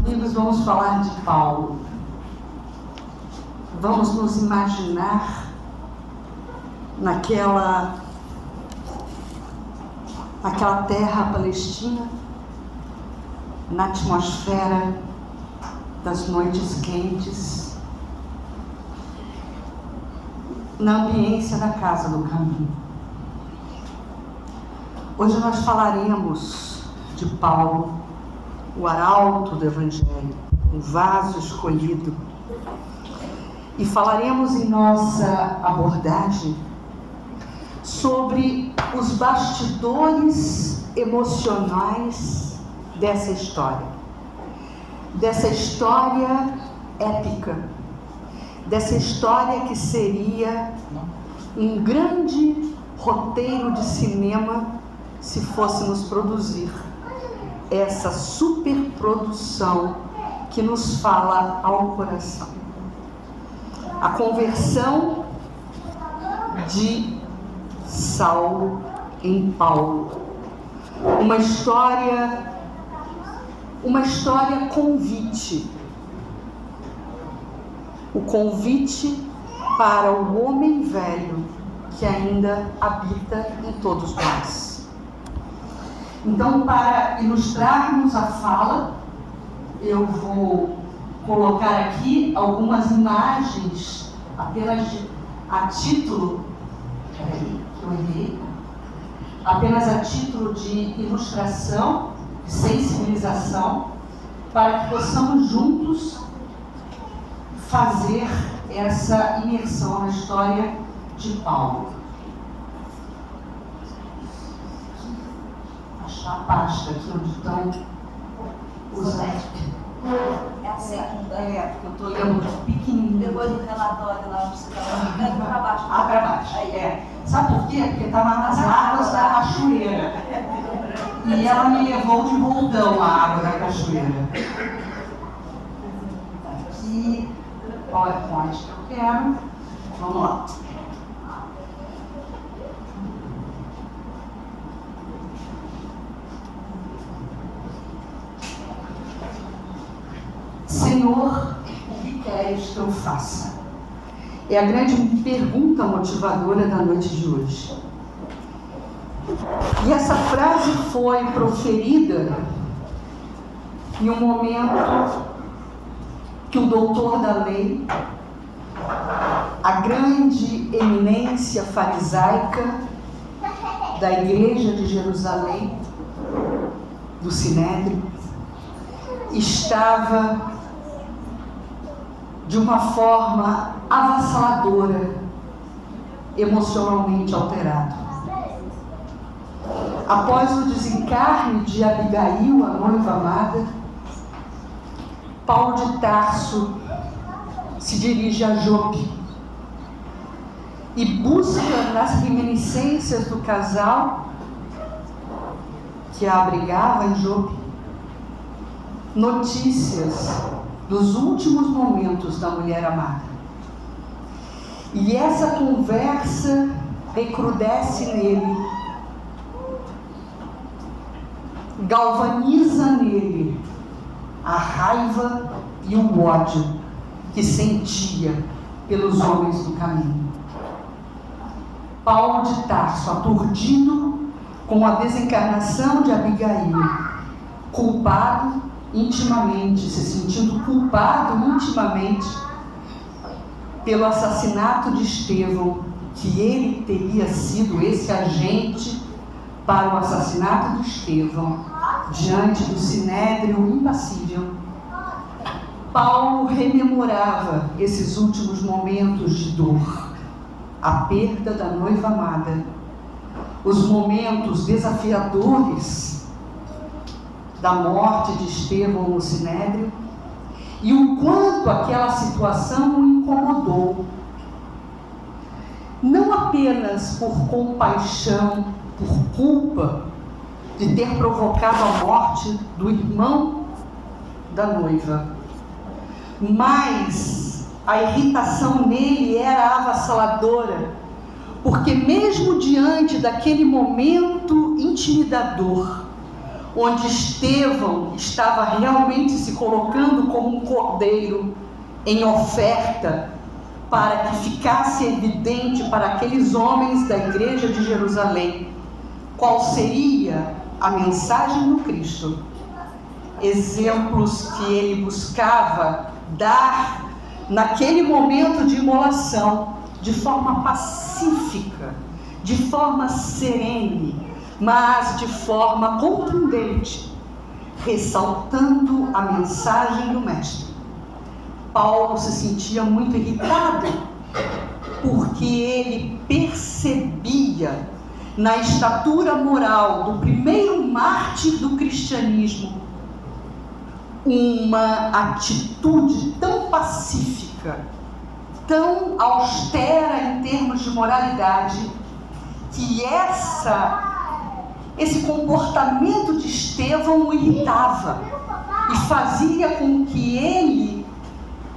amigos, vamos falar de Paulo. Vamos nos imaginar naquela terra palestina, na atmosfera das noites quentes, na ambiência da casa do caminho. Hoje nós falaremos de Paulo, o arauto do Evangelho, o vaso escolhido. E falaremos em nossa abordagem sobre os bastidores emocionais dessa história épica, dessa história que seria um grande roteiro de cinema se fôssemos produzir essa superprodução que nos fala ao coração. A conversão de Saulo em Paulo. Uma história convite. O convite para o homem velho que ainda habita em todos nós. Então, para ilustrarmos a fala, eu vou colocar aqui algumas imagens apenas a título de ilustração, de sensibilização, para que possamos juntos fazer essa imersão na história de Paulo. Achar a pasta aqui onde estão os... É a segunda. Porque eu estou lendo pequenininho. Depois do relatório lá, você estava ficando para baixo. Para baixo. Sabe por quê? Porque estava nas águas da cachoeira. E ela me levou de roldão a água da cachoeira. Aqui, PowerPoint que eu quero. Vamos lá. Senhor, o que queres que eu faça? É a grande pergunta motivadora da noite de hoje. E essa frase foi proferida em um momento que o doutor da lei, a grande eminência farisaica da igreja de Jerusalém, do Sinédrio, estava de uma forma avassaladora, emocionalmente alterado. Após o desencarne de Abigail, a noiva amada, Paulo de Tarso se dirige a Jope e busca nas reminiscências do casal que a abrigava em Jope notícias dos últimos momentos da mulher amada. E essa conversa recrudesce nele, galvaniza nele a raiva e o ódio que sentia pelos homens do caminho. Paulo de Tarso, aturdido com a desencarnação de Abigail, culpado intimamente, se sentindo culpado intimamente pelo assassinato de Estevão, que ele teria sido esse agente para o assassinato de Estevão, diante do Sinédrio impassível. Paulo rememorava esses últimos momentos de dor, a perda da noiva amada, os momentos desafiadores da morte de Estevão no Sinédrio, e o quanto aquela situação o incomodou, não apenas por compaixão, por culpa de ter provocado a morte do irmão da noiva, mas a irritação nele era avassaladora, porque mesmo diante daquele momento intimidador, onde Estevão estava realmente se colocando como um cordeiro em oferta, para que ficasse evidente para aqueles homens da igreja de Jerusalém qual seria a mensagem do Cristo. Exemplos que ele buscava dar naquele momento de imolação, de forma pacífica, de forma serene, mas de forma contundente, ressaltando a mensagem do Mestre. Paulo se sentia muito irritado, porque ele percebia na estatura moral do primeiro mártir do cristianismo uma atitude tão pacífica, tão austera em termos de moralidade, que esse comportamento de Estevão o irritava e fazia com que ele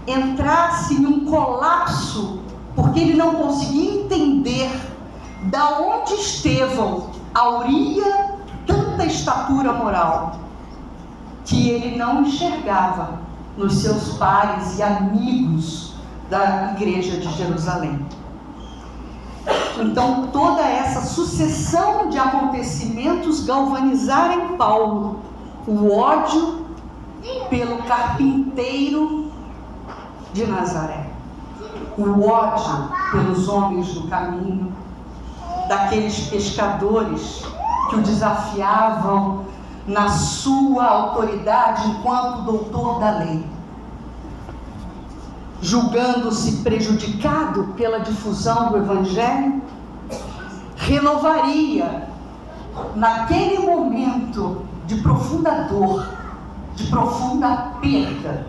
entrasse em um colapso, porque ele não conseguia entender da onde Estevão auria tanta estatura moral, que ele não enxergava nos seus pares e amigos da igreja de Jerusalém. Então, toda essa sucessão de acontecimentos galvanizaram em Paulo o ódio pelo carpinteiro de Nazaré, o ódio pelos homens do caminho, daqueles pescadores que o desafiavam na sua autoridade enquanto doutor da lei, julgando-se prejudicado pela difusão do Evangelho, renovaria, naquele momento de profunda dor, de profunda perda,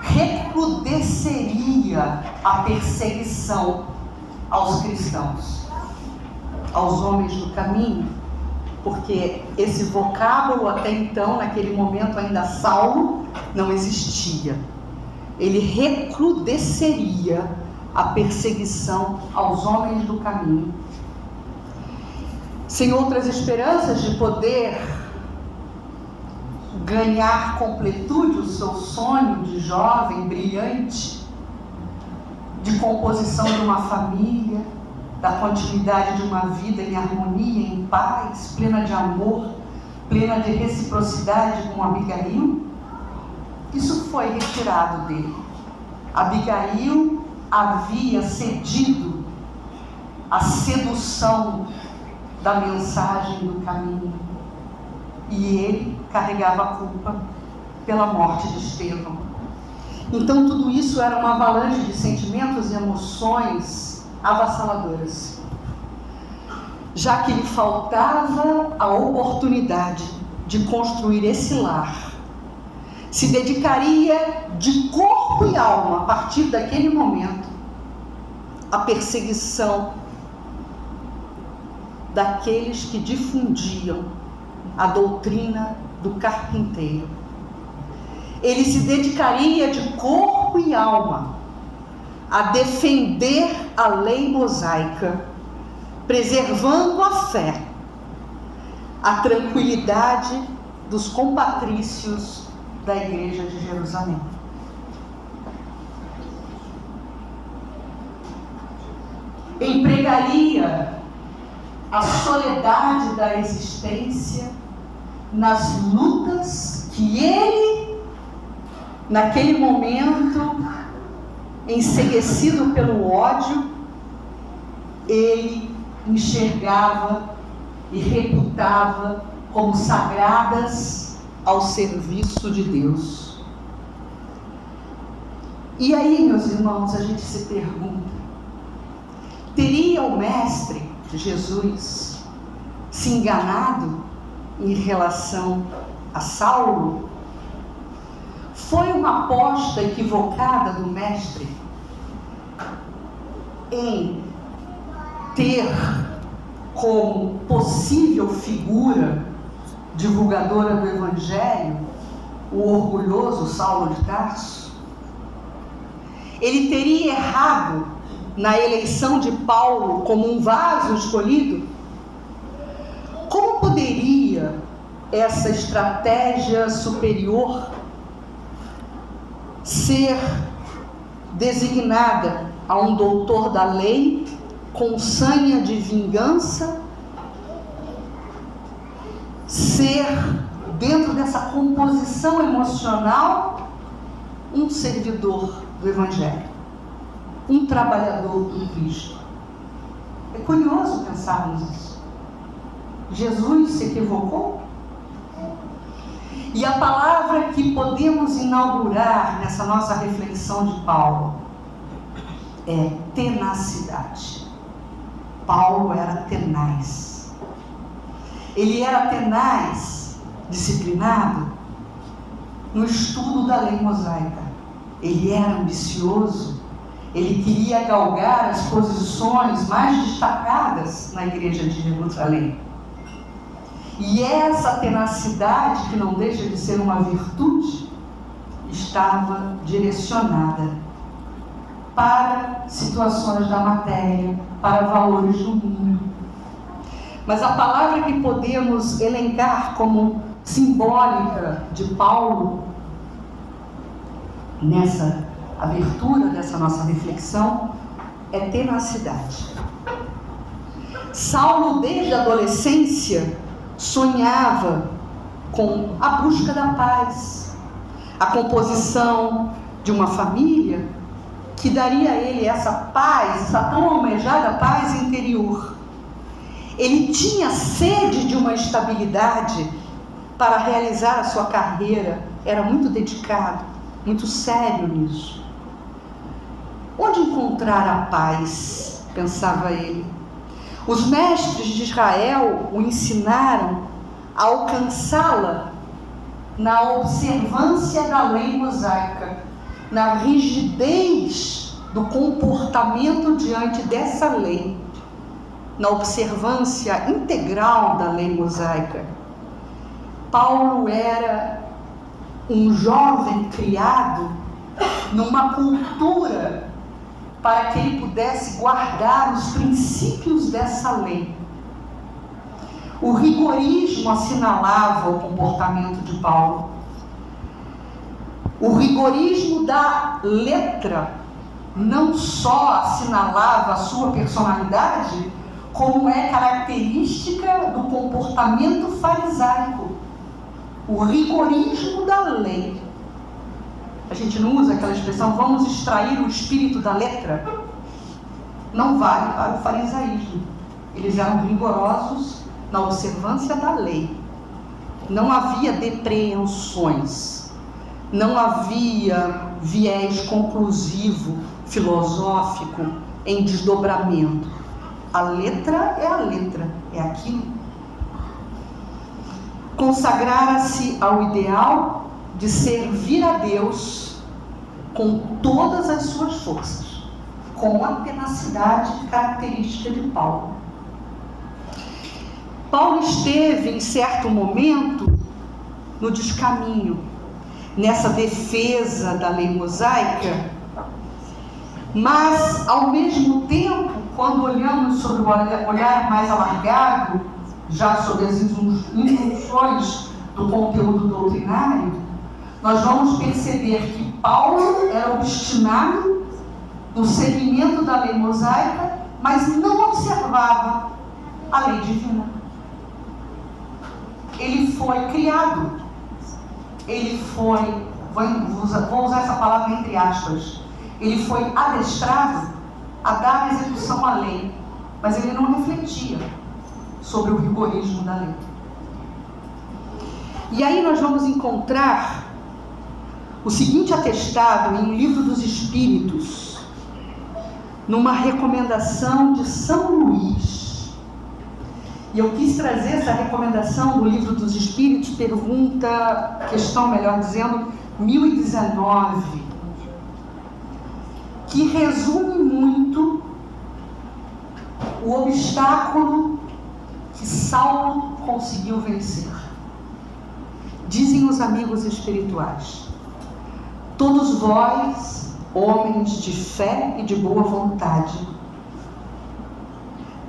recrudesceria a perseguição aos cristãos, aos homens do caminho, porque esse vocábulo até então, naquele momento ainda Saulo, não existia. Ele recrudesceria a perseguição aos homens do caminho. Sem outras esperanças de poder ganhar completude o seu sonho de jovem brilhante, de composição de uma família, da continuidade de uma vida em harmonia, em paz, plena de amor, plena de reciprocidade com Abigail, isso foi retirado dele. Abigail havia cedido à sedução da mensagem do caminho, e ele carregava a culpa pela morte de Estevão. Então tudo isso era uma avalanche de sentimentos e emoções avassaladoras, já que lhe faltava a oportunidade de construir esse lar. Se dedicaria de corpo e alma, a partir daquele momento, à perseguição daqueles que difundiam a doutrina do carpinteiro. Ele se dedicaria de corpo e alma a defender a lei mosaica, preservando a fé, a tranquilidade dos compatrícios da igreja de Jerusalém. Empregaria a soledade da existência nas lutas que ele, naquele momento, enceguecido pelo ódio, ele enxergava e reputava como sagradas ao serviço de Deus. E aí, meus irmãos, a gente se pergunta: teria o Mestre Jesus se enganado em relação a Saulo? Foi uma aposta equivocada do Mestre em ter como possível figura divulgadora do Evangelho o orgulhoso Saulo de Tarso? Ele teria errado na eleição de Paulo como um vaso escolhido? Como poderia essa estratégia superior ser designada a um doutor da lei com sanha de vingança, ser, dentro dessa composição emocional, um servidor do Evangelho, um trabalhador do Cristo. É curioso pensarmos isso. Jesus se equivocou? E a palavra que podemos inaugurar nessa nossa reflexão de Paulo é tenacidade. Paulo era tenaz. Ele era tenaz, disciplinado, no estudo da lei mosaica. Ele era ambicioso. Ele queria galgar as posições mais destacadas na igreja de Jerusalém. E essa tenacidade, que não deixa de ser uma virtude, estava direcionada para situações da matéria, para valores do mundo. Mas a palavra que podemos elencar como simbólica de Paulo, nessa abertura dessa nossa reflexão, é tenacidade. Saulo, desde a adolescência, sonhava com a busca da paz, a composição de uma família que daria a ele essa paz, essa tão almejada paz interior. Ele tinha sede de uma estabilidade para realizar a sua carreira, era muito dedicado, muito sério nisso. Onde encontrar a paz? Pensava ele. Os mestres de Israel o ensinaram a alcançá-la na observância da lei mosaica, na rigidez do comportamento diante dessa lei, na observância integral da lei mosaica. Paulo era um jovem criado numa cultura para que ele pudesse guardar os princípios dessa lei. O rigorismo assinalava o comportamento de Paulo. O rigorismo da letra não só assinalava a sua personalidade, como é característica do comportamento farisaico. O rigorismo da lei. A gente não usa aquela expressão, vamos extrair o espírito da letra? Não vale para o farisaísmo. Eles eram rigorosos na observância da lei. Não havia depreensões. Não havia viés conclusivo, filosófico, em desdobramento. A letra, é aquilo. Consagrara-se ao ideal de servir a Deus com todas as suas forças, com a tenacidade característica de Paulo. Paulo esteve, em certo momento, no descaminho, nessa defesa da lei mosaica, mas, ao mesmo tempo, quando olhamos sobre o olhar mais alargado, já sobre as instruções do conteúdo doutrinário, nós vamos perceber que Paulo era obstinado no seguimento da lei mosaica, mas não observava a lei divina. Ele foi criado, vou usar essa palavra entre aspas, ele foi adestrado a dar execução à lei, mas ele não refletia sobre o rigorismo da lei. E aí nós vamos encontrar o seguinte atestado em um livro dos Espíritos, numa recomendação de São Luís. E eu quis trazer essa recomendação do livro dos Espíritos, questão melhor dizendo, 1019, que resume muito o obstáculo que Saulo conseguiu vencer. Dizem os amigos espirituais: todos vós, homens de fé e de boa vontade,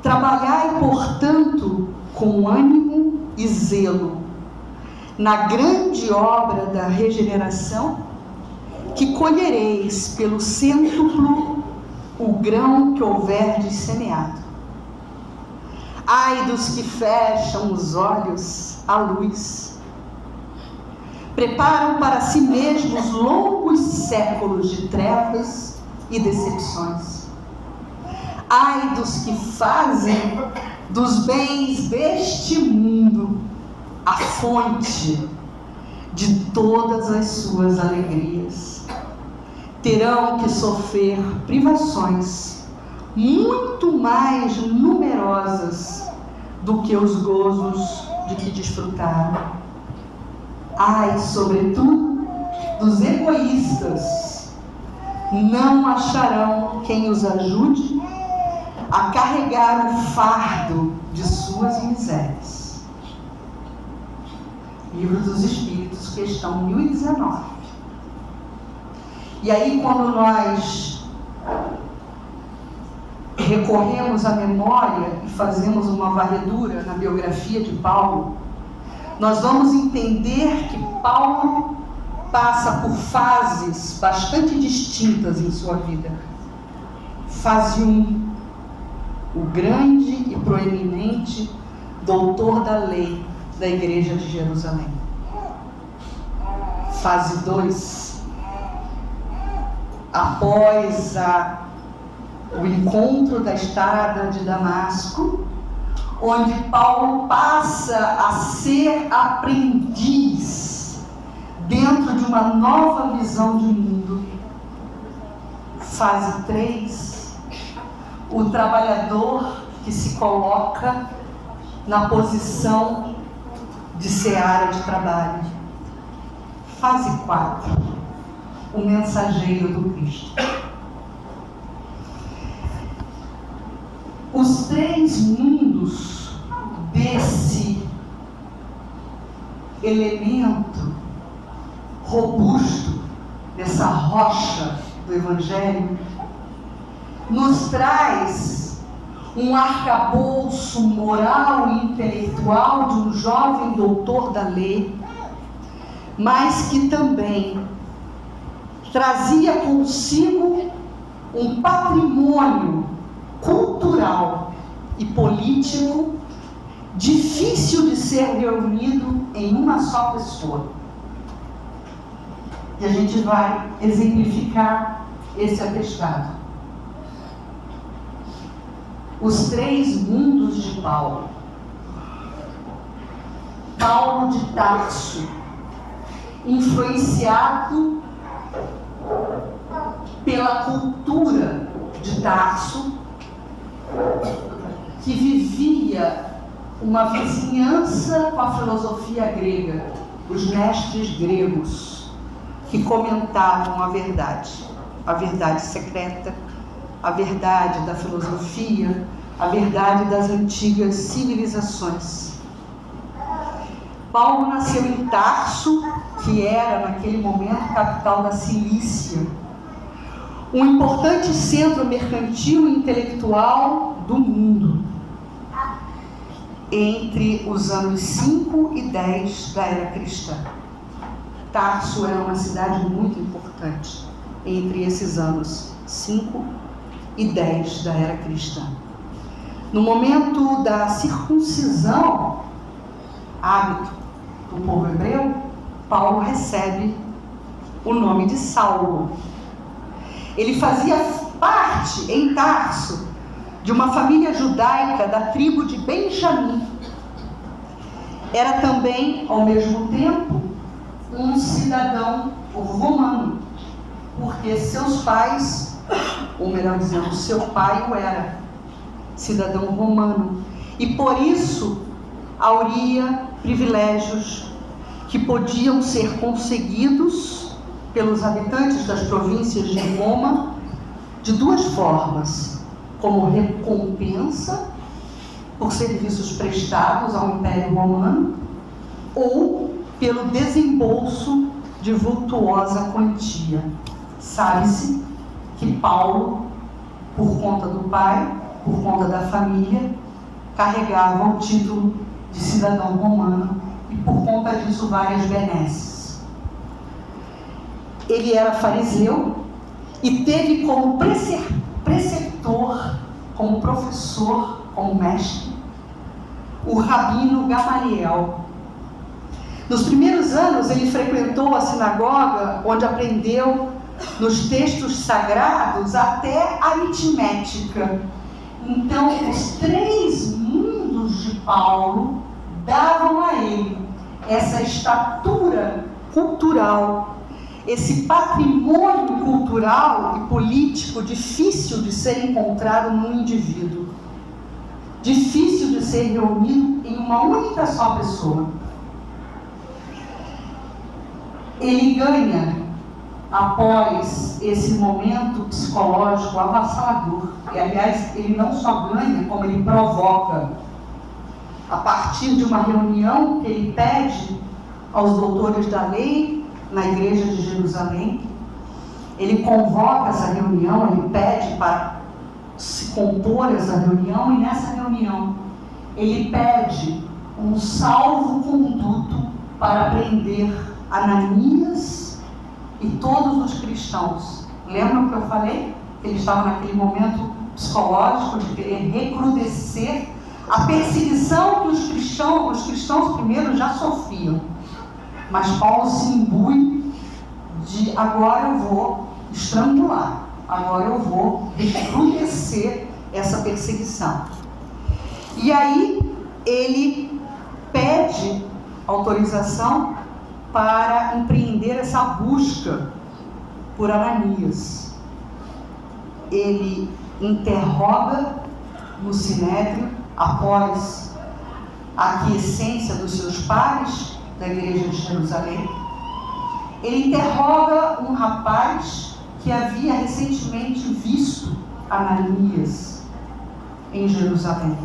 trabalhai, portanto, com ânimo e zelo, na grande obra da regeneração, que colhereis pelo cêntuplo o grão que houverdes semeado. Ai dos que fecham os olhos à luz, preparam para si mesmos longos séculos de trevas e decepções. Ai dos que fazem dos bens deste mundo a fonte de todas as suas alegrias. Terão que sofrer privações muito mais numerosas do que os gozos de que desfrutaram. Ai, sobretudo, dos egoístas, não acharão quem os ajude a carregar o fardo de suas misérias. Livro dos Espíritos, questão 1019. E aí, quando nós recorremos à memória e fazemos uma varredura na biografia de Paulo, nós vamos entender que Paulo passa por fases bastante distintas em sua vida. Fase 1, o grande e proeminente doutor da lei da Igreja de Jerusalém. Fase 2, após o encontro da estrada de Damasco, onde Paulo passa a ser aprendiz dentro de uma nova visão de mundo. Fase 3, o trabalhador que se coloca na posição de seara de trabalho. Fase 4, o mensageiro do Cristo. Os 3 mundos desse elemento robusto, dessa rocha do Evangelho, nos traz um arcabouço moral e intelectual de um jovem doutor da lei, mas que também trazia consigo um patrimônio cultural e político difícil de ser reunido em uma só pessoa. E a gente vai exemplificar esse atestado. Os 3 mundos de Paulo. Paulo de Tarso, influenciado pela cultura de Tarso, que vivia uma vizinhança com a filosofia grega, os mestres gregos, que comentavam a verdade secreta, a verdade da filosofia, a verdade das antigas civilizações. Paulo nasceu em Tarso, que era, naquele momento, capital da Cilícia, um importante centro mercantil e intelectual do mundo, entre os anos 5 e 10 da era cristã. Tarso era uma cidade muito importante entre esses anos 5 e 10 da era cristã. No momento da circuncisão, hábito do povo hebreu, Paulo recebe o nome de Saulo. Ele fazia parte, em Tarso, de uma família judaica da tribo de Benjamim. Era também, ao mesmo tempo, um cidadão romano, porque seus pais, ou melhor dizendo, seu pai o era cidadão romano, e por isso hauria privilégios que podiam ser conseguidos pelos habitantes das províncias de Roma de 2 formas: como recompensa por serviços prestados ao Império Romano, ou pelo desembolso de vultuosa quantia. Sabe-se que Paulo, por conta do pai, por conta da família, carregava o título de cidadão romano, e por conta disso disso várias benesses. Ele era fariseu e teve como preceptor, como professor, como mestre, o rabino Gamaliel. Nos primeiros anos, ele frequentou a sinagoga, onde aprendeu nos textos sagrados até aritmética. Então, os 3 mundos de Paulo davam a ele essa estatura cultural, esse patrimônio cultural e político difícil de ser encontrado num indivíduo, difícil de ser reunido em uma única só pessoa. Ele ganha, após esse momento psicológico avassalador, e aliás, ele não só ganha, como ele provoca, a partir de uma reunião que ele pede aos doutores da lei na igreja de Jerusalém. Ele convoca essa reunião, ele pede para se compor essa reunião, e nessa reunião ele pede um salvo-conduto para prender Ananias e todos os cristãos. Lembram que eu falei? Ele estava naquele momento psicológico de querer recrudescer a perseguição que os cristãos primeiro já sofriam. Mas Paulo se imbui de agora eu vou estrangular, agora eu vou recrudescer essa perseguição. E aí ele pede autorização para empreender essa busca por Ananias. Ele interroga no sinédrio, após a aquiescência dos seus pares da igreja de Jerusalém. Ele interroga um rapaz que havia recentemente visto Ananias em Jerusalém.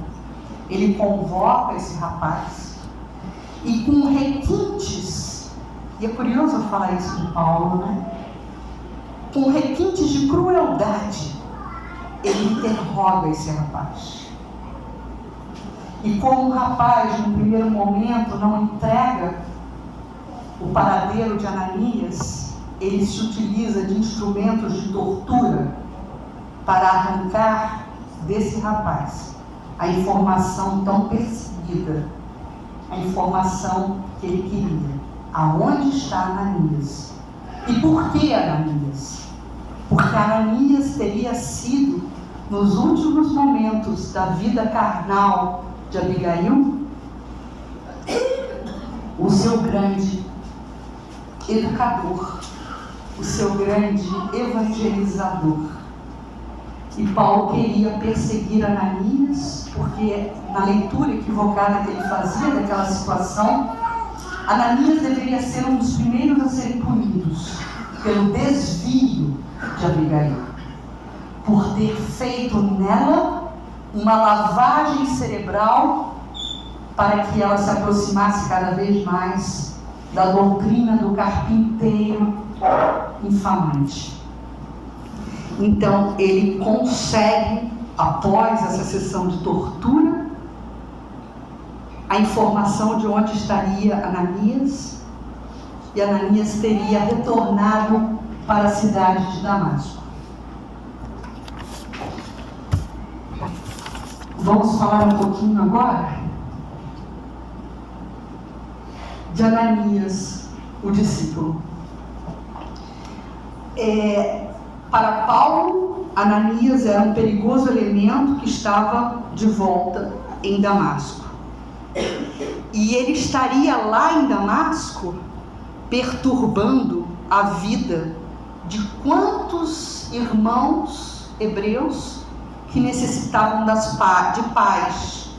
Ele convoca esse rapaz e, com requintes, e é curioso falar isso de Paulo, né? Com requintes de crueldade, ele interroga esse rapaz. E como o rapaz, no primeiro momento, não entrega o paradeiro de Ananias, ele se utiliza de instrumentos de tortura para arrancar desse rapaz a informação tão perseguida, a informação que ele queria. Aonde está Ananias? E por que Ananias? Porque Ananias teria sido, nos últimos momentos da vida carnal de Abigail, o seu grande educador, o seu grande evangelizador. E Paulo queria perseguir Ananias, porque na leitura equivocada que ele fazia daquela situação, Ananias deveria ser um dos primeiros a serem punidos pelo desvio de Abigail, por ter feito nela uma lavagem cerebral para que ela se aproximasse cada vez mais da doutrina do carpinteiro infamante. Então ele consegue, após essa sessão de tortura, a informação de onde estaria Ananias, e Ananias teria retornado para a cidade de Damasco. Vamos falar um pouquinho agora de Ananias, o discípulo. Para Paulo, Ananias era um perigoso elemento que estava de volta em Damasco. E ele estaria lá em Damasco perturbando a vida de quantos irmãos hebreus que necessitavam de paz,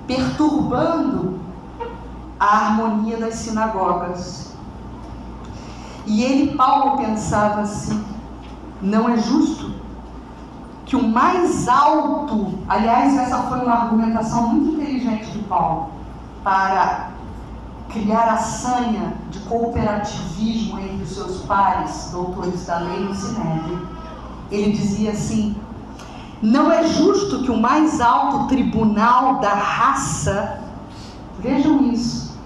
perturbando a harmonia das sinagogas. E ele, Paulo, pensava assim: não é justo que o mais alto, aliás, essa foi uma argumentação muito inteligente de Paulo, para criar a sanha de cooperativismo entre os seus pares, doutores da lei no Sinédrio. Ele dizia assim: não é justo que o mais alto tribunal da raça, vejam isso,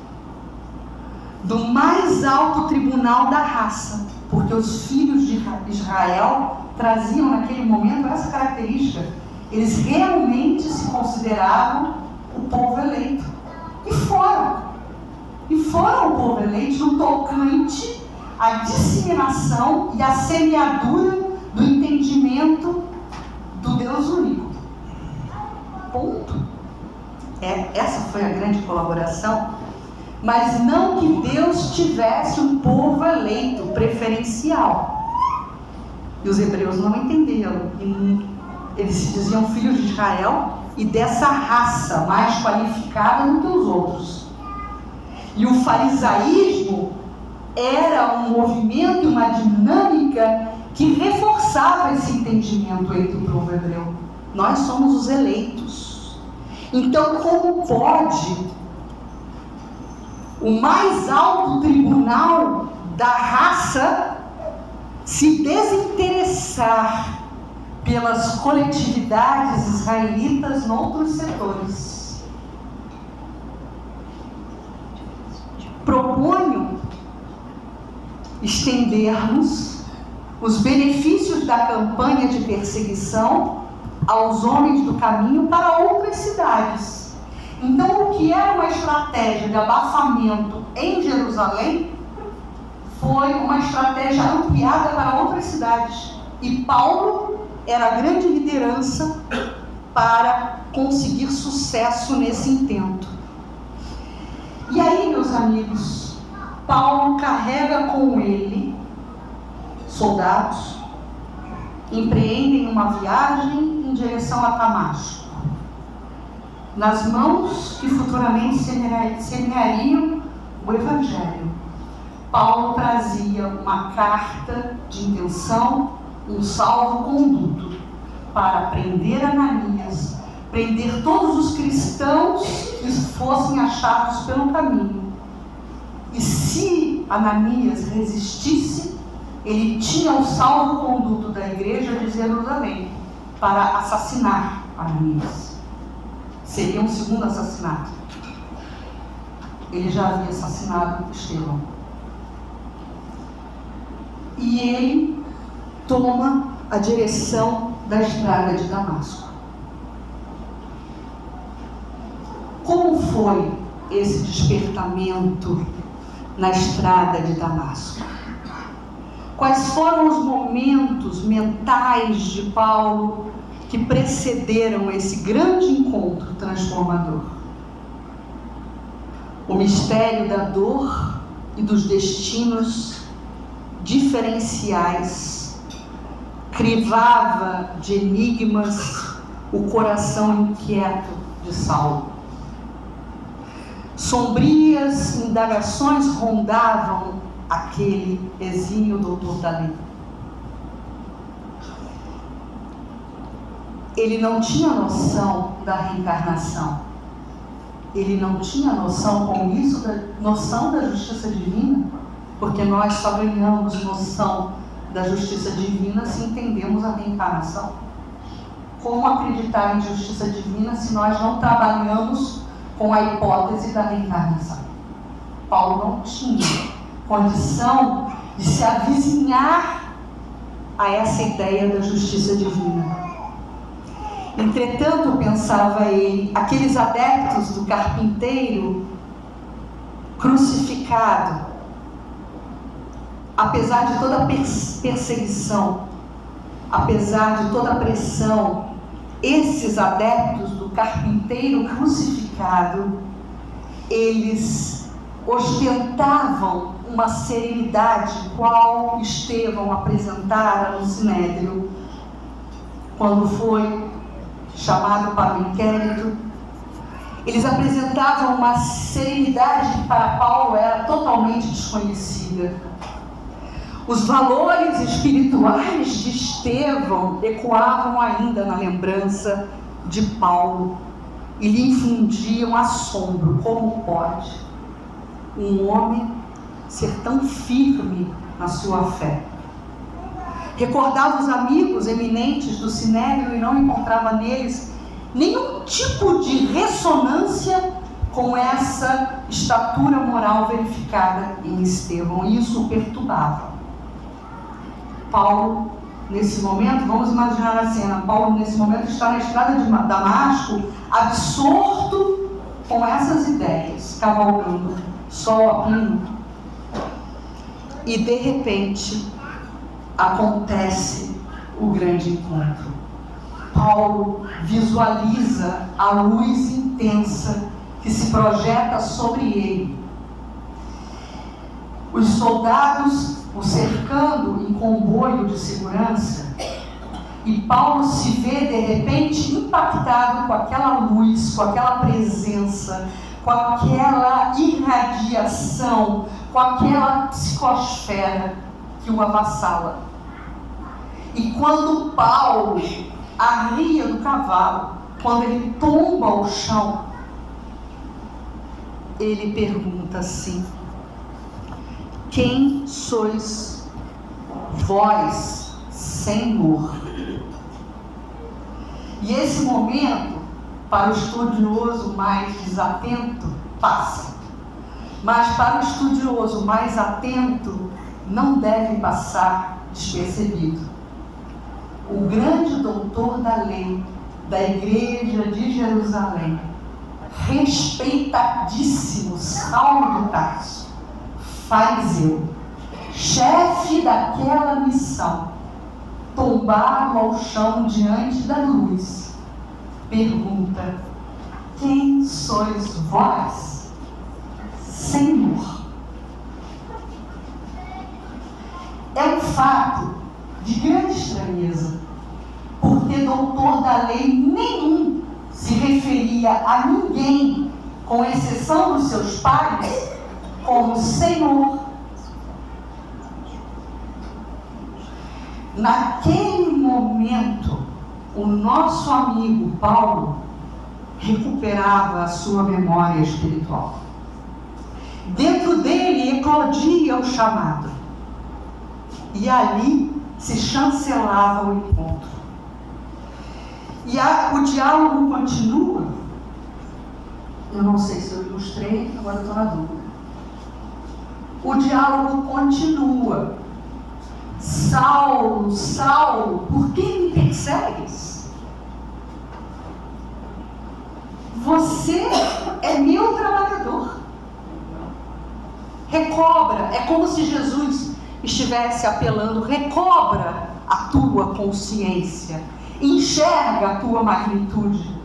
do mais alto tribunal da raça, porque os filhos de Israel traziam naquele momento essa característica. Eles realmente se consideravam o povo eleito. E foram o povo eleito no tocante à disseminação e à semeadura do entendimento do Deus único. Ponto. Essa foi a grande colaboração. Mas não que Deus tivesse um povo eleito preferencial. E os hebreus não entenderam. Eles se diziam filhos de Israel e dessa raça mais qualificada do que os outros. E o farisaísmo era um movimento e uma dinâmica que reforçava esse entendimento entre o povo hebreu. Nós somos os eleitos. Então, como pode o mais alto tribunal da raça se desinteressar pelas coletividades israelitas em outros setores? Proponho estendermos os benefícios da campanha de perseguição aos homens do caminho para outras cidades. Então, o que era uma estratégia de abafamento em Jerusalém foi uma estratégia ampliada para outras cidades. E Paulo era a grande liderança para conseguir sucesso nesse intento. E aí, meus amigos, Paulo carrega com ele soldados, empreendem uma viagem em direção a Damasco, nas mãos que futuramente semeariam o Evangelho. Paulo trazia uma carta de intenção, um salvo-conduto para prender Ananias, prender todos os cristãos que fossem achados pelo caminho. E se Ananias resistisse, ele tinha o salvo-conduto da igreja de Jerusalém para assassinar Ananias. Seria um segundo assassinato. Ele já havia assassinado Estevão. E ele toma a direção da estrada de Damasco. Como foi esse despertamento na estrada de Damasco? Quais foram os momentos mentais de Paulo que precederam esse grande encontro transformador? O mistério da dor e dos destinos diferenciais crivava de enigmas o coração inquieto de Saulo. Sombrias indagações rondavam aquele exímio doutor da lei. Ele não tinha noção da reencarnação. Ele não tinha noção com isso noção da justiça divina, porque nós só ganhamos noção da justiça divina se entendemos a reencarnação. Como acreditar em justiça divina se nós não trabalhamos com a hipótese da reencarnação? Paulo não tinha condição de se avizinhar a essa ideia da justiça divina. Entretanto, pensava ele, aqueles adeptos do carpinteiro crucificado, apesar de toda a perseguição, apesar de toda a pressão, esses adeptos do carpinteiro crucificado, eles ostentavam uma serenidade qual Estevão apresentara no Sinédrio, quando foi chamado para o inquérito. Eles apresentavam uma serenidade que para Paulo era totalmente desconhecida. Os valores espirituais de Estevão ecoavam ainda na lembrança de Paulo e lhe infundiam assombro. Como pode um homem ser tão firme na sua fé? Recordava os amigos eminentes do Sinédrio e não encontrava neles nenhum tipo de ressonância com essa estatura moral verificada em Estevão. E isso o perturbava. Paulo, nesse momento, vamos imaginar a cena, Paulo nesse momento está na estrada de Damasco, absorto com essas ideias, cavalgando sol a pino. E de repente acontece o grande encontro. Paulo visualiza a luz intensa que se projeta sobre ele. Os soldados o cercando em comboio de segurança, e Paulo se vê de repente impactado com aquela luz, com aquela presença, com aquela irradiação, com aquela psicosfera que o avassala. E quando Paulo arria do cavalo, quando ele tomba ao chão, ele pergunta assim: quem sois vós, Senhor? E esse momento, para o estudioso mais desatento, passa. Mas para o estudioso mais atento, não deve passar despercebido. O grande doutor da lei da igreja de Jerusalém, respeitadíssimo Saulo de Tarso, fariseu, chefe daquela missão, tombado ao chão diante da luz, pergunta: quem sois vós, Senhor? É um fato de grande estranheza, porque doutor da lei nenhum se referia a ninguém, com exceção dos seus pais, como Senhor. Naquele momento, o nosso amigo Paulo recuperava a sua memória espiritual. Dentro dele eclodia o chamado. E ali se chancelava o encontro. E o diálogo continua. Eu não sei se eu ilustrei, agora estou na dúvida. O diálogo continua. Saulo, Saulo, por que me persegues? Você é meu trabalhador. Recobra, é como se Jesus estivesse apelando: recobra a tua consciência, enxerga a tua magnitude.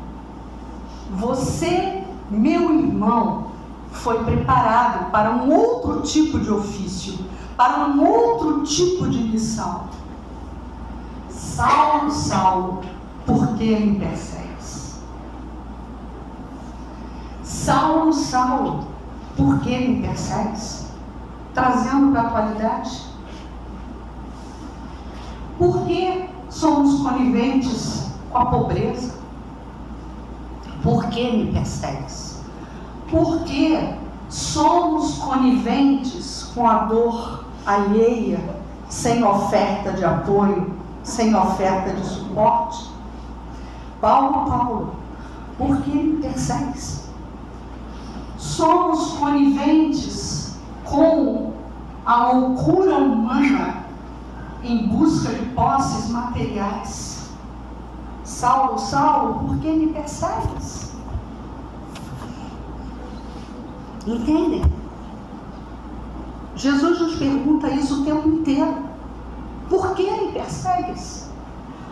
Você, meu irmão, foi preparado para um outro tipo de ofício, para um outro tipo de missão. Saulo, Saulo, por que me persegues? Saulo, Saulo, por que me persegues? Trazendo para a atualidade. Por que somos coniventes com a pobreza? Por que me persegues? Por que somos coniventes com a dor alheia, sem oferta de apoio, sem oferta de suporte? Paulo, Paulo, por que me persegues? Somos coniventes com a loucura humana em busca de posses materiais. Saulo, Saulo, por que me persegues? Entendem? Jesus nos pergunta isso o tempo inteiro. Por que me persegues?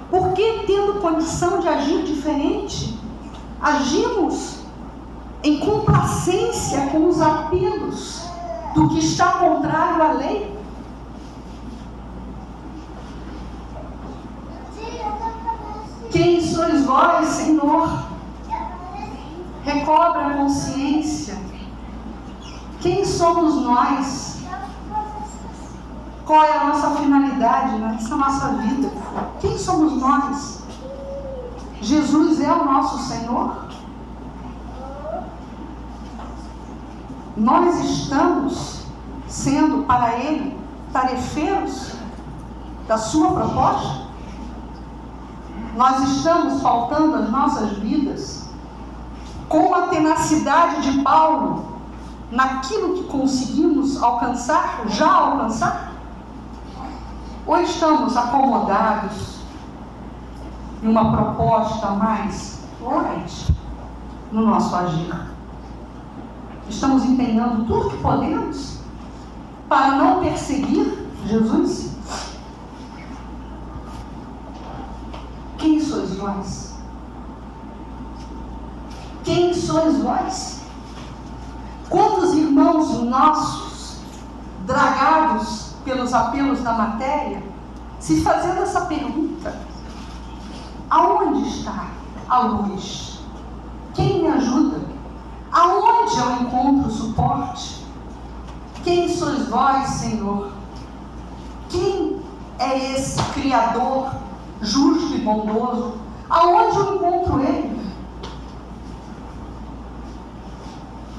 Por que, tendo condição de agir diferente, agimos em complacência com os apelos do que está contrário à lei? Quem sois vós, Senhor? Recobra a consciência. Quem somos nós? Qual é a nossa finalidade nessa nossa vida? Quem somos nós? Jesus é o nosso Senhor? Nós estamos sendo para Ele tarefeiros da sua proposta? Nós estamos faltando as nossas vidas com a tenacidade de Paulo naquilo que conseguimos alcançar, já alcançar? Ou estamos acomodados em uma proposta mais light no nosso agir? Estamos empenhando tudo que podemos para não perseguir Jesus? Quem sois vós? Quem sois vós? Quantos irmãos nossos, dragados pelos apelos da matéria, se fazendo essa pergunta: aonde está a luz? Quem me ajuda? Aonde eu encontro suporte? Quem sois vós, Senhor? Quem é esse Criador justo e bondoso? Aonde eu encontro Ele?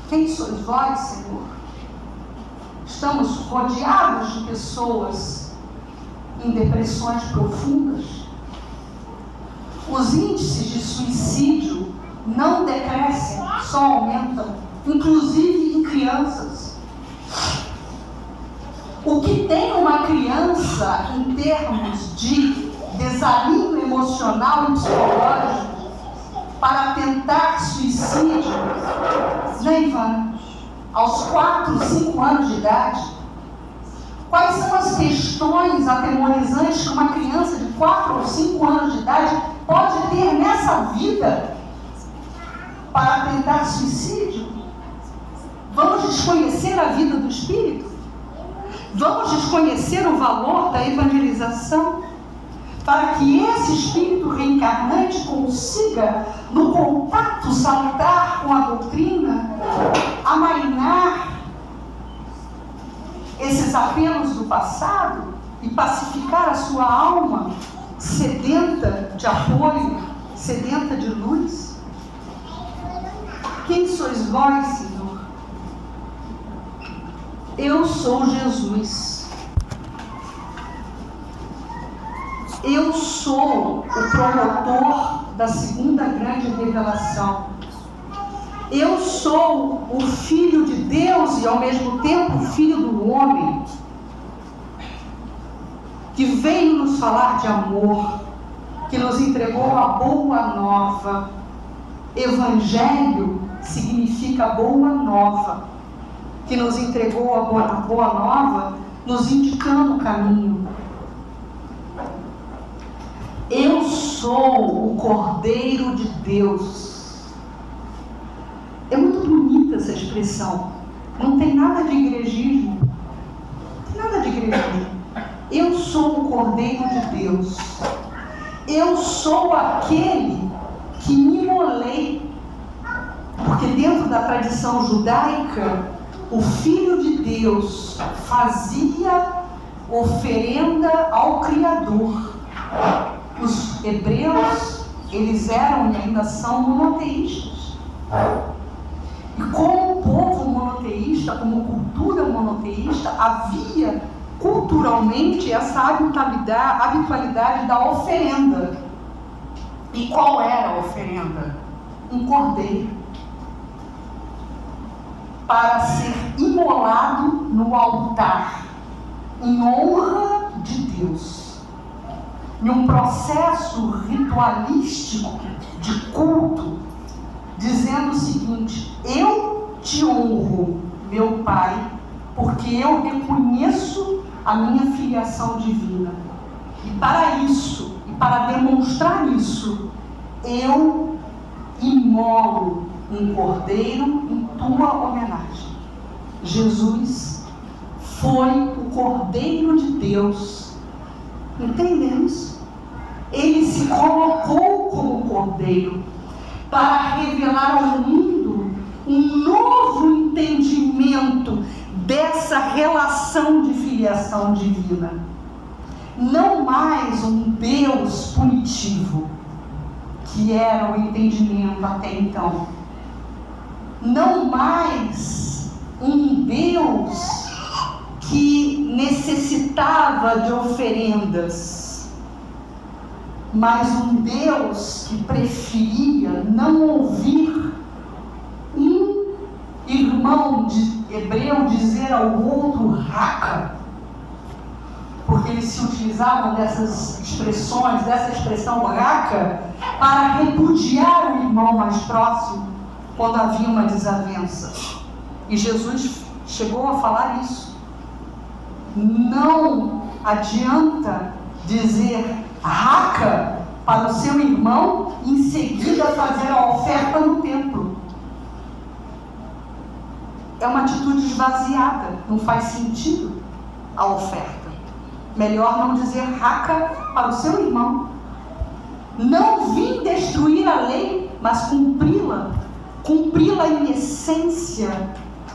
Quem sois vós, Senhor? Estamos rodeados de pessoas em depressões profundas. Os índices de suicídio não decrescem, só aumentam, inclusive em crianças. O que tem uma criança em termos de desalinho emocional e psicológico para tentar suicídio, né, Ivana? Aos 4, 5 anos de idade? Quais são as questões atemorizantes que uma criança de 4 ou 5 anos de idade pode ter nessa vida para tentar suicídio? Vamos desconhecer a vida do Espírito? Vamos desconhecer o valor da evangelização? Para que esse Espírito reencarnante consiga, no contato salutar com a doutrina, amainar esses apelos do passado e pacificar a sua alma sedenta de apoio, sedenta de luz? Quem sois vós, Senhor? Eu sou Jesus. Eu sou o promotor da segunda grande revelação. Eu sou o Filho de Deus e ao mesmo tempo o Filho do homem, que veio nos falar de amor, que nos entregou a boa nova. Evangelho significa boa nova, que nos entregou a boa nova, nos indicando o caminho. Eu sou o Cordeiro de Deus. É muito bonita essa expressão. Não tem nada de igrejismo. Não tem nada de igrejismo. Eu sou o Cordeiro de Deus. Eu sou aquele que me imolei. Porque dentro da tradição judaica, o Filho de Deus fazia oferenda ao Criador. Os hebreus, eles eram e ainda são monoteístas. E como povo monoteísta, como cultura monoteísta, havia culturalmente essa habitualidade da oferenda. E qual era a oferenda? Um cordeiro, para ser imolado no altar, em honra de Deus. Em um processo ritualístico de culto, dizendo o seguinte: eu te honro, meu Pai, porque eu reconheço a minha filiação divina. E para isso, e para demonstrar isso, eu imolo um cordeiro em tua homenagem. Jesus foi o Cordeiro de Deus. Entendem isso? Ele se colocou como Cordeiro para revelar ao mundo um novo entendimento dessa relação de filiação divina. Não mais um Deus punitivo, que era o entendimento até então. Não mais um Deus que necessitava de oferendas, mas um Deus que preferia não ouvir irmão hebreu dizer ao outro raca, porque eles se utilizavam dessas expressões, dessa expressão raca, para repudiar o irmão mais próximo quando havia uma desavença. E Jesus chegou a falar isso. Não adianta dizer raca para o seu irmão e em seguida fazer a oferta no templo. É uma atitude esvaziada, não faz sentido a oferta. Melhor não dizer raca para o seu irmão. Não vim destruir a lei, mas cumpri-la. Cumpri-la em essência,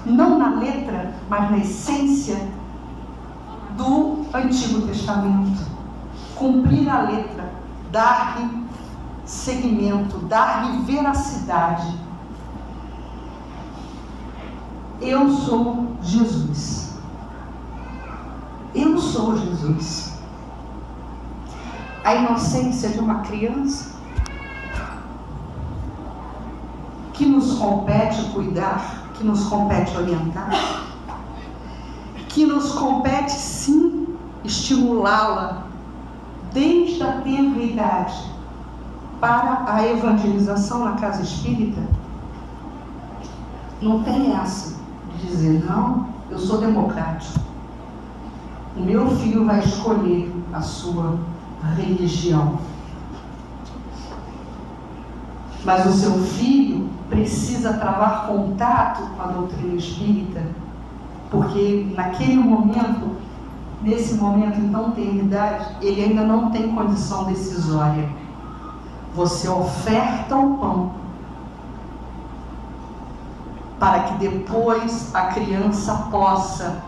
não na letra, mas na essência do Antigo Testamento. Cumprir a letra, dar-lhe seguimento, dar-lhe veracidade. Eu sou Jesus. Eu sou Jesus. A inocência de uma criança que nos compete cuidar, que nos compete orientar, que nos compete sim estimulá-la desde a tenra idade para a evangelização na casa espírita. Não tem essa de dizer, não, eu sou democrático. O meu filho vai escolher a sua religião. Mas o seu filho precisa travar contato com a doutrina espírita, porque naquele momento, nesse momento em tão tenra idade, ele ainda não tem condição decisória. Você oferta o pão para que depois a criança possa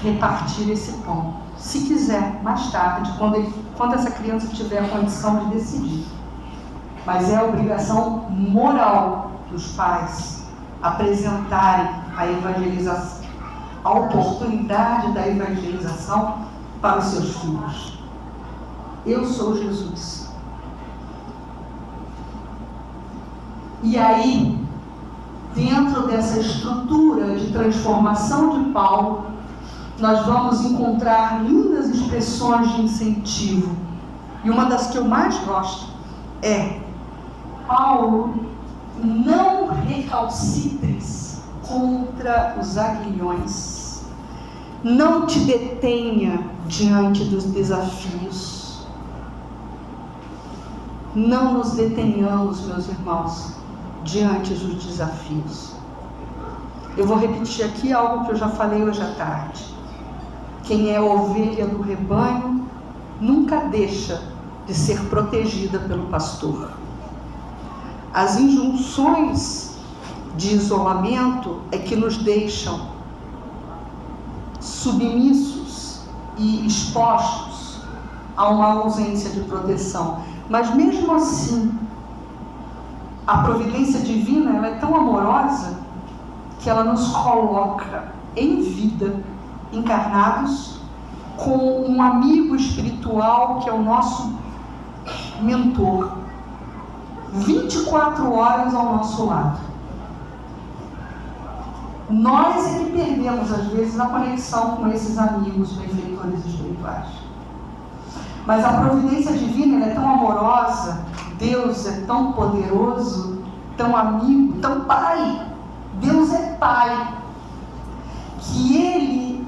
repartir esse pão, se quiser, mais tarde, quando essa criança tiver a condição de decidir. Mas é a obrigação moral dos pais apresentarem a evangelização, a oportunidade da evangelização para os seus filhos. Eu sou Jesus. E aí, dentro dessa estrutura de transformação de Paulo, nós vamos encontrar lindas expressões de incentivo. E uma das que eu mais gosto é: Paulo, não recalcitres contra os aguilhões. Não te detenha diante dos desafios. Não nos detenhamos, meus irmãos, diante dos desafios. Eu vou repetir aqui algo que eu já falei hoje à tarde. Quem é ovelha do rebanho nunca deixa de ser protegida pelo pastor. As injunções de isolamento é que nos deixam submissos e expostos a uma ausência de proteção. Mas mesmo assim, a providência divina, ela é tão amorosa que ela nos coloca em vida, encarnados, com um amigo espiritual que é o nosso mentor, 24 horas ao nosso lado. Nós é que perdemos, às vezes, a conexão com esses amigos benfeitores espirituais. Mas a providência divina, ela é tão amorosa, Deus é tão poderoso, tão amigo, tão pai. Deus é pai, que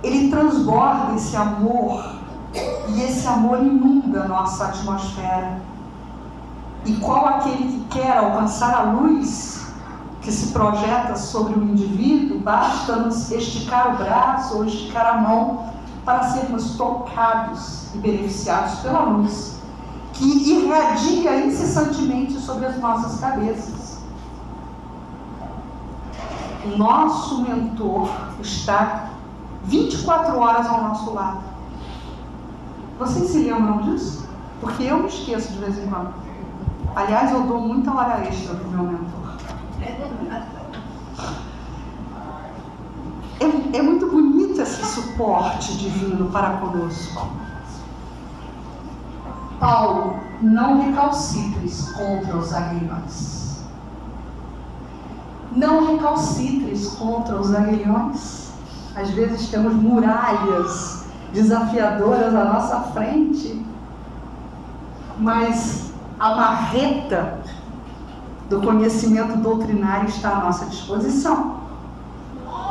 ele transborda esse amor, e esse amor inunda a nossa atmosfera. E qual aquele que quer alcançar a luz que se projeta sobre o indivíduo, basta nos esticar o braço ou esticar a mão para sermos tocados e beneficiados pela luz que irradia incessantemente sobre as nossas cabeças. O nosso mentor está 24 horas ao nosso lado. Vocês se lembram disso? Porque eu me esqueço de vez em quando. Aliás, eu dou muita hora extra para o meu mentor. É muito bonito esse suporte divino para conosco. Paulo, não recalcitres contra os aguilhões. Não recalcitres contra os aguilhões. Às vezes temos muralhas desafiadoras à nossa frente, mas a marreta do conhecimento doutrinário está à nossa disposição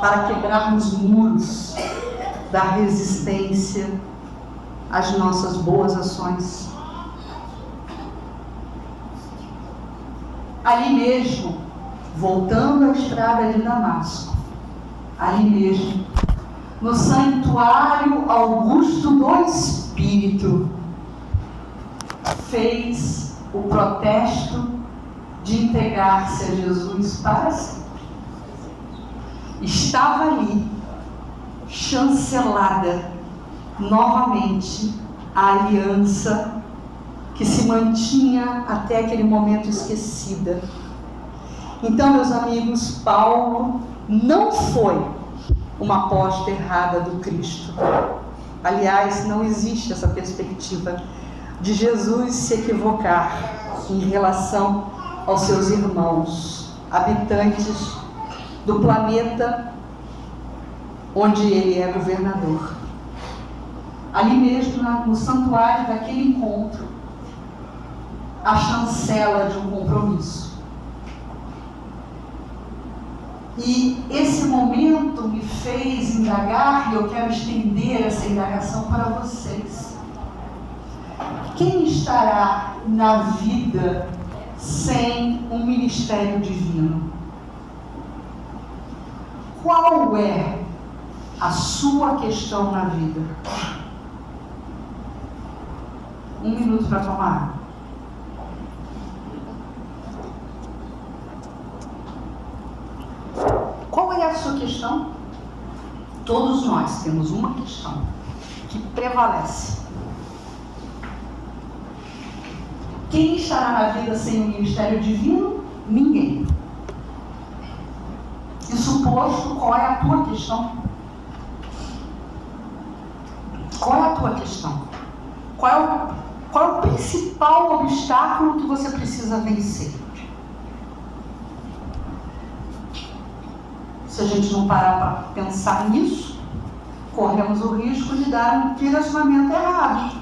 para quebrarmos muros da resistência às nossas boas ações. Ali mesmo, voltando à estrada de Damasco, ali mesmo, no santuário augusto do Espírito, fez o protesto de entregar-se a Jesus para sempre. Estava ali, chancelada novamente a aliança que se mantinha até aquele momento esquecida. Então, meus amigos, Paulo não foi uma aposta errada do Cristo. Aliás, não existe essa perspectiva de Jesus se equivocar em relação aos seus irmãos, habitantes do planeta onde ele é governador. Ali mesmo, no santuário daquele encontro, a chancela de um compromisso. E esse momento me fez indagar, e eu quero estender essa indagação para vocês. Quem estará na vida sem um ministério divino? Qual é a sua questão na vida? 1 minuto para tomar. Qual é a sua questão? Todos nós temos uma questão que prevalece. Quem estará na vida sem o ministério divino? Ninguém. E suposto, qual é a tua questão? Qual é a tua questão? Qual é o principal obstáculo que você precisa vencer? Se a gente não parar para pensar nisso, corremos o risco de dar um direcionamento errado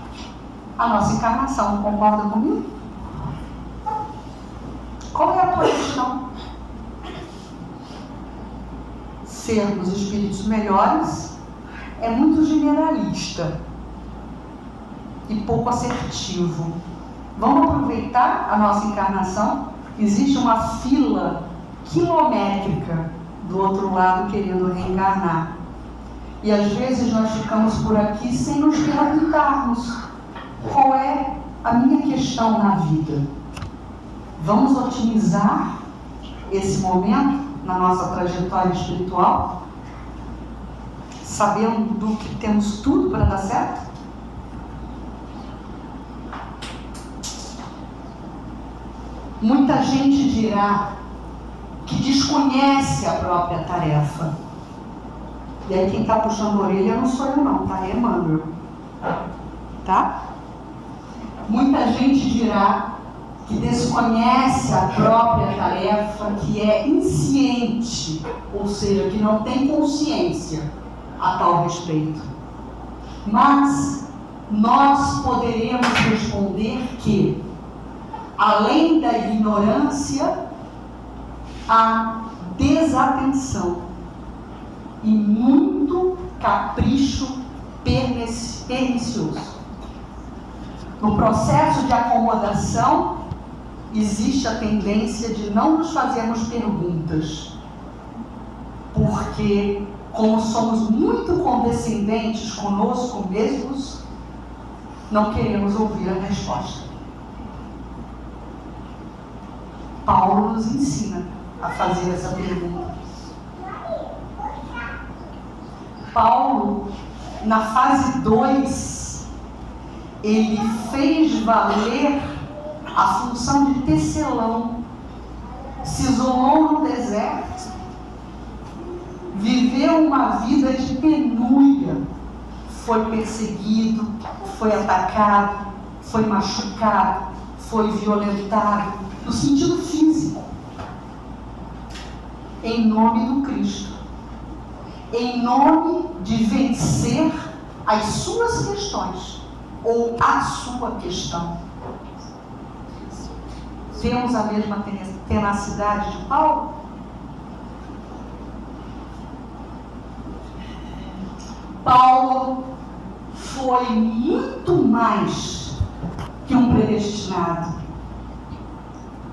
à nossa encarnação. Concorda comigo? Qual é a tua questão? Sermos espíritos melhores é muito generalista e pouco assertivo. Vamos aproveitar a nossa encarnação? Existe uma fila quilométrica do outro lado querendo reencarnar. E às vezes nós ficamos por aqui sem nos perguntarmos qual é a minha questão na vida. Vamos otimizar esse momento na nossa trajetória espiritual, sabendo que temos tudo para dar certo? Muita gente dirá que desconhece a própria tarefa. E aí quem está puxando a orelha não sou eu não, tá? É Emmanuel. Tá? Muita gente dirá que desconhece a própria tarefa, que é insciente, ou seja, que não tem consciência a tal respeito. Mas nós poderemos responder que, além da ignorância, há desatenção e muito capricho pernicioso. No processo de acomodação, existe a tendência de não nos fazermos perguntas, porque, como somos muito condescendentes conosco mesmos, não queremos ouvir a resposta. Paulo nos ensina a fazer essa pergunta. Paulo, na fase 2, ele fez valer a função de tecelão, se isolou no deserto, viveu uma vida de penúria, foi perseguido, foi atacado, foi machucado, foi violentado, no sentido físico. em nome do Cristo, em nome de vencer as suas questões ou a sua questão. Temos a mesma tenacidade de Paulo? Paulo foi muito mais que um predestinado.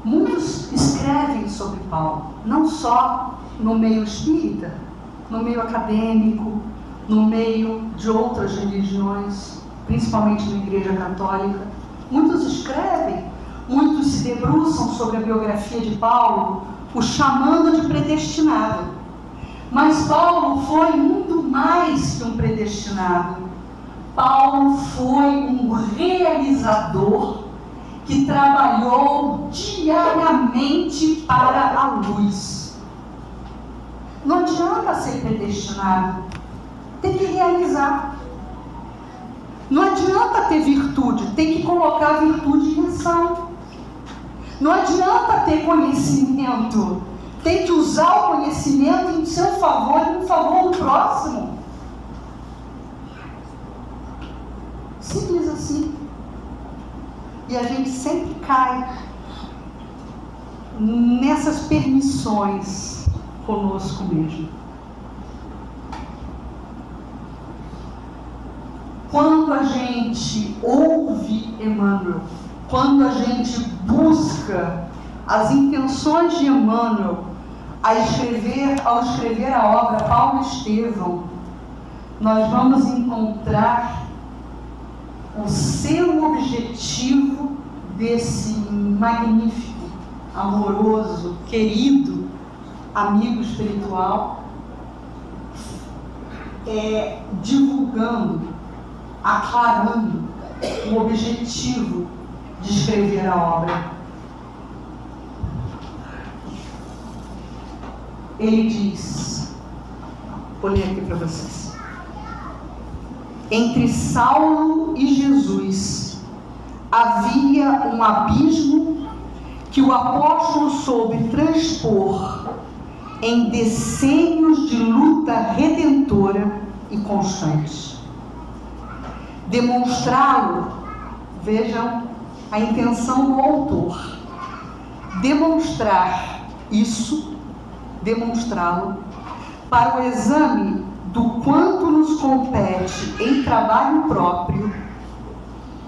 Muitos escrevem sobre Paulo, não só no meio espírita, no meio acadêmico, no meio de outras religiões, principalmente na Igreja Católica. Muitos escrevem, muitos se debruçam sobre a biografia de Paulo, o chamando de predestinado. Mas Paulo foi muito mais que um predestinado. Paulo foi um realizador que trabalhou diariamente para a luz. Não adianta ser predestinado, tem que realizar. Não adianta ter virtude, tem que colocar a virtude em ação. Não adianta ter conhecimento, tem que usar o conhecimento em seu favor e em favor do próximo. Simples assim. E a gente sempre cai nessas permissões conosco mesmo. Quando a gente ouve Emmanuel, quando a gente busca as intenções de Emmanuel ao escrever a obra Paulo Estevão, nós vamos encontrar o seu objetivo desse magnífico, amoroso, querido amigo espiritual, divulgando, aclarando o objetivo de escrever a obra. Ele diz, vou ler aqui para vocês: entre Saulo e Jesus havia um abismo que o apóstolo soube transpor em decênios de luta redentora e constante. Demonstrá-lo, vejam a intenção do autor, demonstrá-lo para o exame do quanto nos compete em trabalho próprio,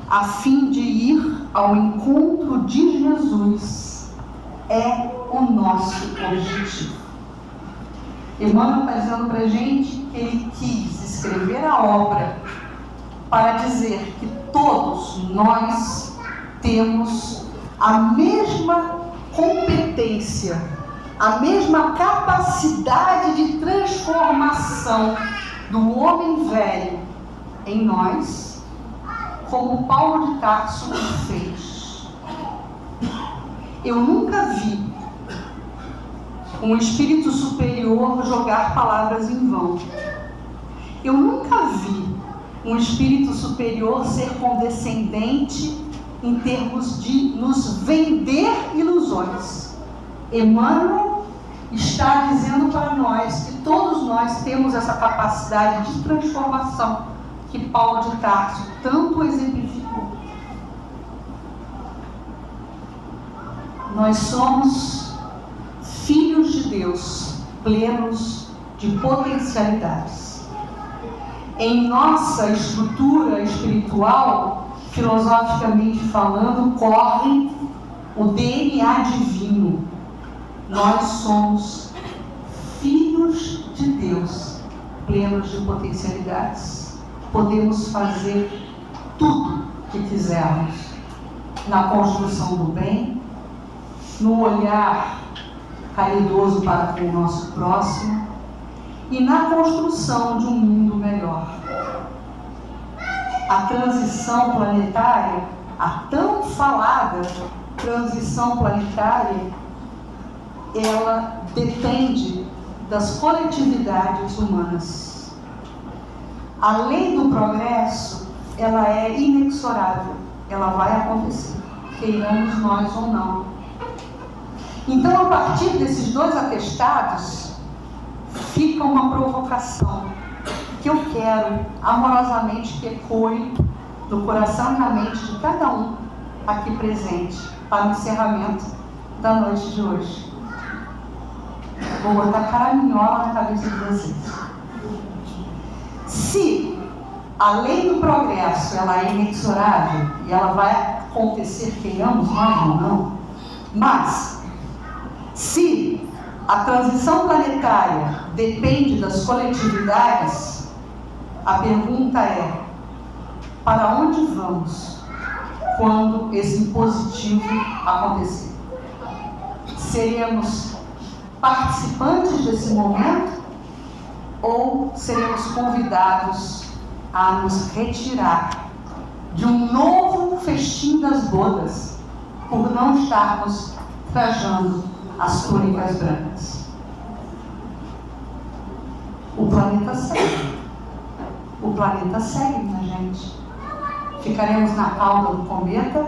a fim de ir ao encontro de Jesus, é o nosso objetivo. Emmanuel está dizendo para a gente que ele quis escrever a obra para dizer que todos nós temos a mesma competência, a mesma capacidade de transformação do homem velho em nós, como Paulo de Tarso fez. Eu nunca vi um espírito superior jogar palavras em vão. Eu nunca vi um espírito superior ser condescendente em termos de nos vender ilusões. Emmanuel está dizendo para nós que todos nós temos essa capacidade de transformação que Paulo de Tarso tanto exemplificou. Nós somos filhos de Deus, plenos de potencialidades. Em nossa estrutura espiritual, filosoficamente falando, corre o DNA divino. Nós somos filhos de Deus, plenos de potencialidades. Podemos fazer tudo que quisermos na construção do bem, no olhar caridoso para com o nosso próximo e na construção de um mundo melhor. A transição planetária, a tão falada transição planetária, ela depende das coletividades humanas. A lei do progresso, ela é inexorável, ela vai acontecer, queiramos nós ou não. Então, a partir desses 2 atestados, fica uma provocação que eu quero amorosamente que ecoe no coração e na mente de cada um aqui presente para o encerramento da noite de hoje. Vou botar caraminhola na cabeça de vocês. Se a lei do progresso ela é inexorável e ela vai acontecer, queiramos nós ou não, mas se a transição planetária depende das coletividades, a pergunta é: para onde vamos quando esse impositivo acontecer? Seremos participantes desse momento ou seremos convidados a nos retirar de um novo festim das bodas por não estarmos trajando as túnicas brancas? O planeta segue. O planeta segue, minha gente. Ficaremos na cauda do cometa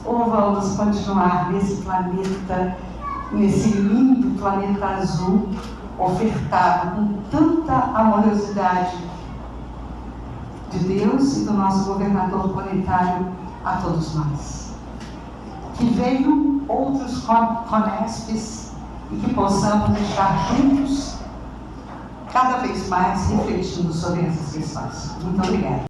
ou vamos continuar nesse planeta, nesse lindo planeta azul, ofertado com tanta amorosidade de Deus e do nosso governador planetário a todos nós? Que venham outros conespes e que possamos estar juntos cada vez mais refletindo sobre essas questões. Muito obrigada.